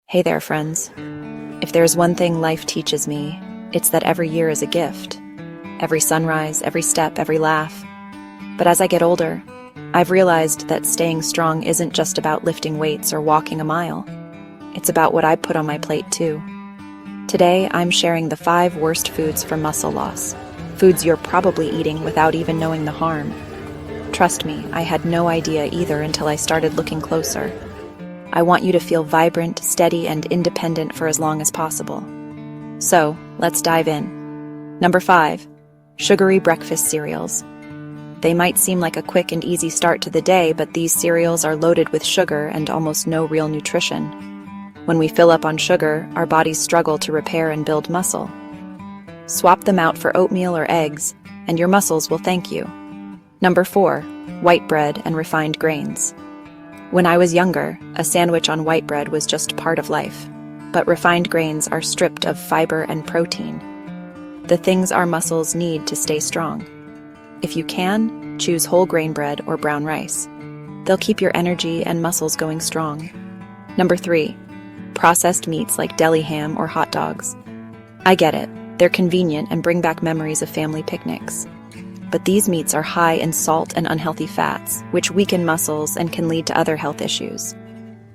Hey there, friends. If there's one thing life teaches me, it's that every year is a gift. Every sunrise, every step, every laugh. But as I get older, I've realized that staying strong isn't just about lifting weights or walking a mile. It's about what I put on my plate, too. Today, I'm sharing the 5 worst foods for muscle loss. Foods you're probably eating without even knowing the harm. Trust me, I had no idea either until I started looking closer. I want you to feel vibrant, steady, and independent for as long as possible. So, let's dive in. Number 5. Sugary breakfast cereals. They might seem like a quick and easy start to the day, but these cereals are loaded with sugar and almost no real nutrition. When we fill up on sugar, our bodies struggle to repair and build muscle. Swap them out for oatmeal or eggs, and your muscles will thank you. Number 4. White bread and refined grains. When I was younger, a sandwich on white bread was just part of life, but refined grains are stripped of fiber and protein, the things our muscles need to stay strong. If you can, choose whole grain bread or brown rice. They'll keep your energy and muscles going strong. Number 3. Processed meats like deli ham or hot dogs. I get it, they're convenient and bring back memories of family picnics. But these meats are high in salt and unhealthy fats, which weaken muscles and can lead to other health issues.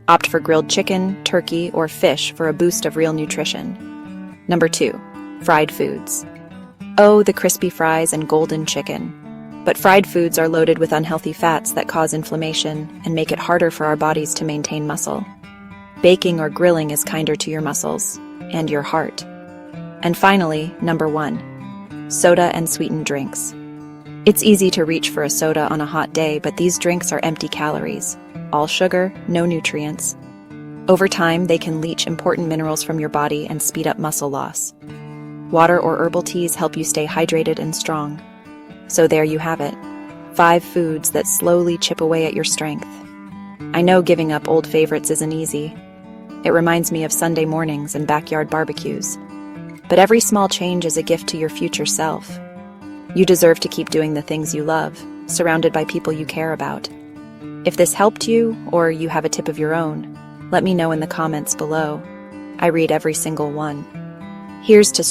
Opt for grilled chicken, turkey, or fish for a boost of real nutrition. Number 2. Fried foods. Oh, the crispy fries and golden chicken. But fried foods are loaded with unhealthy fats that cause inflammation and make it harder for our bodies to maintain muscle. Baking or grilling is kinder to your muscles and your heart. And finally, number 1. Soda and sweetened drinks. It's easy to reach for a soda on a hot day, but these drinks are empty calories. All sugar, no nutrients. Over time, they can leach important minerals from your body and speed up muscle loss. Water or herbal teas help you stay hydrated and strong. So there you have it. 5 foods that slowly chip away at your strength. I know giving up old favorites isn't easy. It reminds me of Sunday mornings and backyard barbecues. But every small change is a gift to your future self. You deserve to keep doing the things you love, surrounded by people you care about. If this helped you, or you have a tip of your own, let me know in the comments below. I read every single one. Here's to